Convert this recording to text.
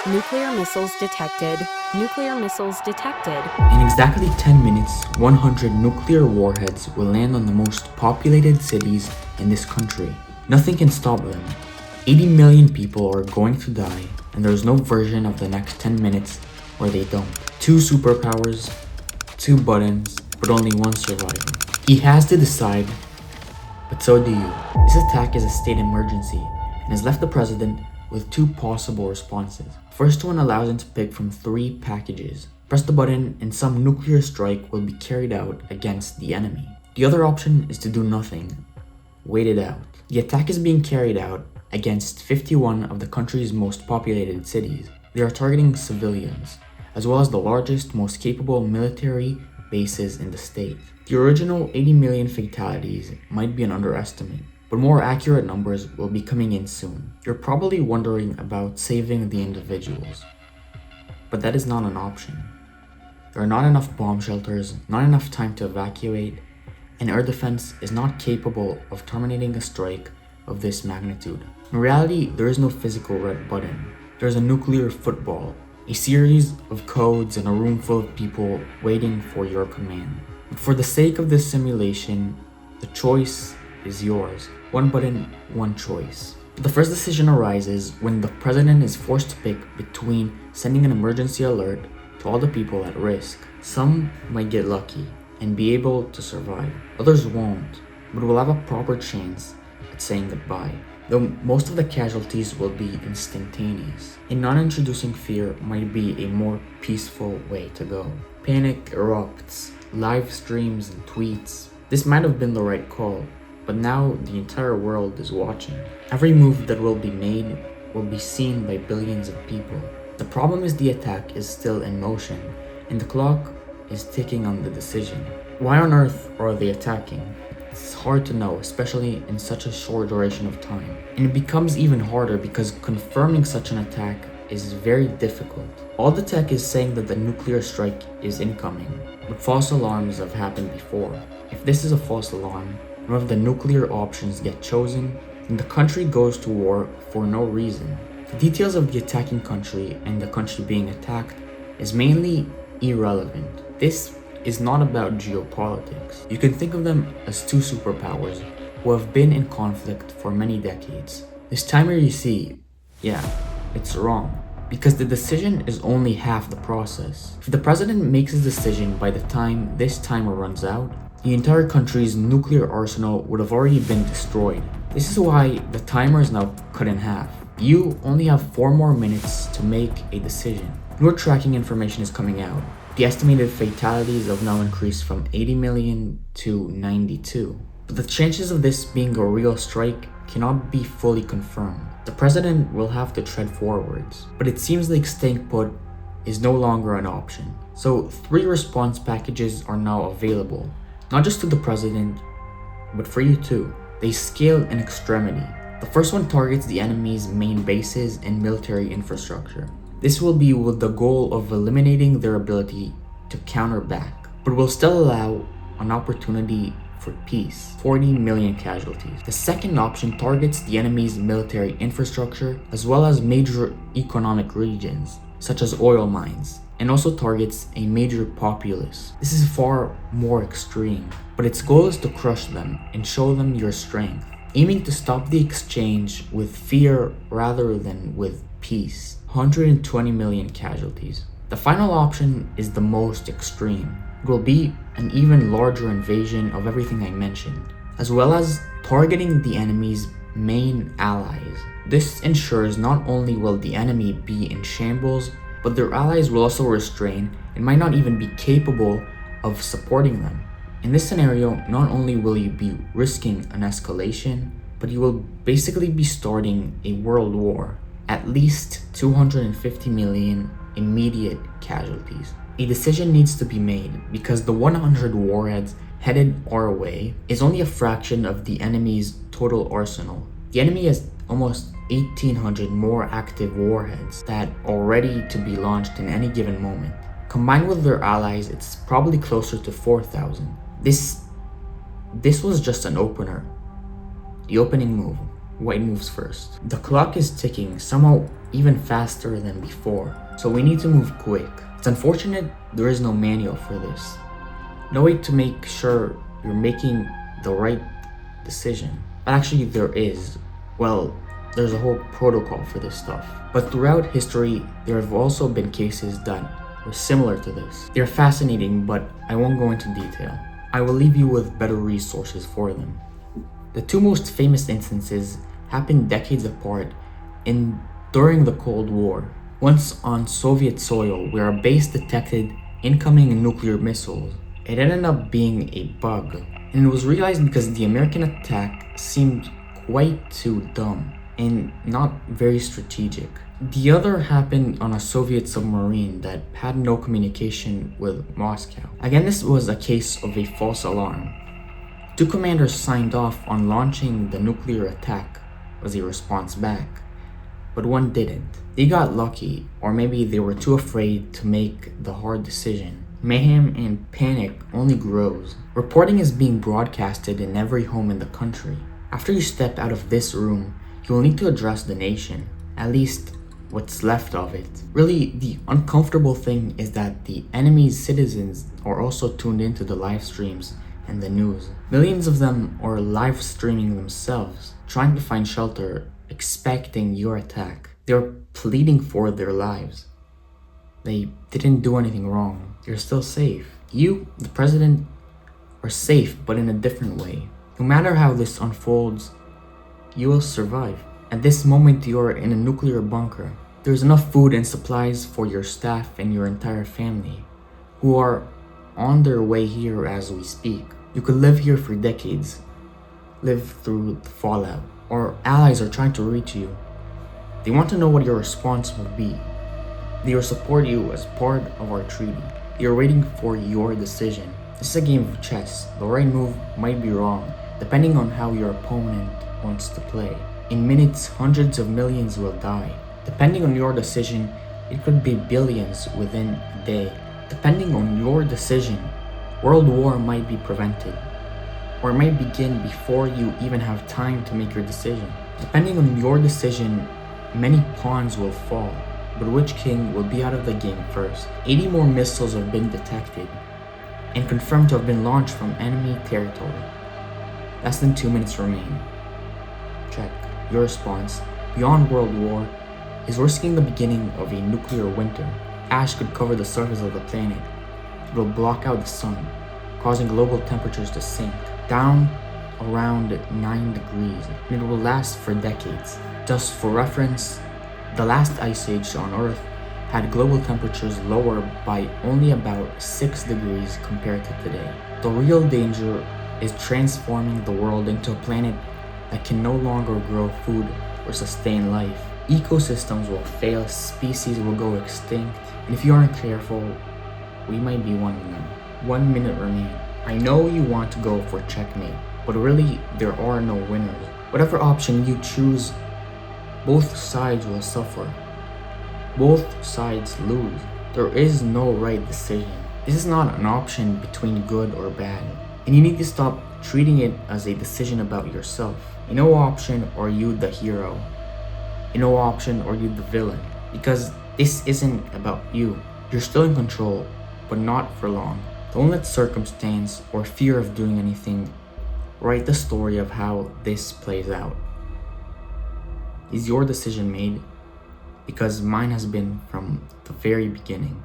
Nuclear missiles detected. Nuclear missiles detected. In exactly 10 minutes, 100 nuclear warheads will land on the most populated cities in this country. Nothing can stop them. 80 million people are going to die, and there's no version of the next 10 minutes where they don't. Two superpowers, two buttons, but only one survivor. He has to decide, but so do you. This attack is a state emergency and has left the president with two possible responses. First one allows him to pick from three packages. Press the button and some nuclear strike will be carried out against the enemy. The other option is to do nothing. Wait it out. The attack is being carried out against 51 of the country's most populated cities. They are targeting civilians, as well as the largest, most capable military bases in the state. The original 80 million fatalities might be an underestimate, but more accurate numbers will be coming in soon. You're probably wondering about saving the individuals, but that is not an option. There are not enough bomb shelters, not enough time to evacuate, and air defense is not capable of terminating a strike of this magnitude. In reality, there is no physical red button. There's a nuclear football, a series of codes and a room full of people waiting for your command. But for the sake of this simulation, the choice is yours. One button, one choice. The first decision arises when the president is forced to pick between sending an emergency alert to all the people at risk. Some might get lucky and be able to survive. Others won't, but will have a proper chance at saying goodbye, though most of the casualties will be instantaneous. And not introducing fear might be a more peaceful way to go. Panic erupts, live streams and tweets. This might have been the right call, but now the entire world is watching. Every move that will be made will be seen by billions of people. The problem is the attack is still in motion, and the clock is ticking on the decision. Why on earth are they attacking? It's hard to know, especially in such a short duration of time. And it becomes even harder because confirming such an attack is very difficult. All the tech is saying that the nuclear strike is incoming, but false alarms have happened before. If this is a false alarm, none of the nuclear options get chosen, then the country goes to war for no reason. The details of the attacking country and the country being attacked is mainly irrelevant. This is not about geopolitics. You can think of them as two superpowers who have been in conflict for many decades. This timer you see, yeah, it's wrong, because the decision is only half the process. If the president makes his decision by the time this timer runs out, the entire country's nuclear arsenal would have already been destroyed. This is why the timer is now cut in half. You only have 4 more minutes to make a decision. Newer tracking information is coming out. The estimated fatalities have now increased from 80 million to 92. But the chances of this being a real strike cannot be fully confirmed. The president will have to tread forwards, but it seems like staying put is no longer an option. So 3 response packages are now available, not just to the president, but for you too. They scale in extremity. The first one targets the enemy's main bases and military infrastructure. This will be with the goal of eliminating their ability to counter back, but will still allow an opportunity for peace. 40 million casualties. The second option targets the enemy's military infrastructure as well as major economic regions, such as oil mines, and also targets a major populace. This is far more extreme, but its goal is to crush them and show them your strength, aiming to stop the exchange with fear rather than with peace. 120 million casualties. The final option is the most extreme. It will be an even larger invasion of everything I mentioned, as well as targeting the enemy's main allies. This ensures not only will the enemy be in shambles, but their allies will also restrain and might not even be capable of supporting them. In this scenario, not only will you be risking an escalation, but you will basically be starting a world war. At least 250 million immediate casualties. A decision needs to be made because the 100 warheads headed our way is only a fraction of the enemy's total arsenal. The enemy has almost 1,800 more active warheads that are ready to be launched in any given moment. Combined with their allies, it's probably closer to 4,000. This was just an opener. The opening move. white moves first. The clock is ticking, somehow even faster than before, so we need to move quick. It's unfortunate there is no manual for this. No way to make sure you're making the right decision. But actually there is. Well, there's a whole protocol for this stuff. But throughout history, there have also been cases that were similar to this. They're fascinating, but I won't go into detail. I will leave you with better resources for them. The two most famous instances happened decades apart during the Cold War. Once on Soviet soil, where a base detected incoming nuclear missiles. It ended up being a bug, and it was realized because the American attack seemed quite too dumb and not very strategic. The other happened on a Soviet submarine that had no communication with Moscow. Again, this was a case of a false alarm. Two commanders signed off on launching the nuclear attack as a response back, but one didn't. They got lucky, or maybe they were too afraid to make the hard decision. Mayhem and panic only grows. Reporting is being broadcasted in every home in the country. After you step out of this room, you will need to address the nation, at least what's left of it. Really, the uncomfortable thing is that the enemy's citizens are also tuned into the live streams and the news. Millions of them are live streaming themselves, trying to find shelter, expecting your attack. They're pleading for their lives. They didn't do anything wrong. You're still safe. You, the president, are safe, but in a different way. No matter how this unfolds, you will survive. At this moment, you're in a nuclear bunker. There's enough food and supplies for your staff and your entire family, who are on their way here as we speak. You could live here for decades, live through the fallout. Our allies are trying to reach you. They want to know what your response will be. They will support you as part of our treaty. They are waiting for your decision. This is a game of chess. The right move might be wrong, depending on how your opponent wants to play. In minutes, hundreds of millions will die. Depending on your decision, it could be billions within a day. Depending on your decision, world war might be prevented, or it might begin before you even have time to make your decision. Depending on your decision, many pawns will fall, but which king will be out of the game first? 80 more missiles have been detected and confirmed to have been launched from enemy territory. Less than 2 minutes remain. Check. Your response, beyond world war, is risking the beginning of a nuclear winter. Ash could cover the surface of the planet. It will block out the sun, causing global temperatures to sink down around 9 degrees, and it will last for decades. Just for reference, the last ice age on Earth had global temperatures lower by only about 6 degrees compared to today. The real danger is transforming the world into a planet that can no longer grow food or sustain life. Ecosystems will fail, species will go extinct, and if you aren't careful, we might be one of them. 1 minute remains. I know you want to go for checkmate, but really there are no winners. Whatever option you choose, both sides will suffer. Both sides lose. There is no right decision. This is not an option between good or bad, and you need to stop treating it as a decision about yourself. In no option are you the hero. In no option are you the villain, because this isn't about you. You're still in control, but not for long. Don't let circumstance or fear of doing anything write the story of how this plays out. Is your decision made? Because mine has been from the very beginning.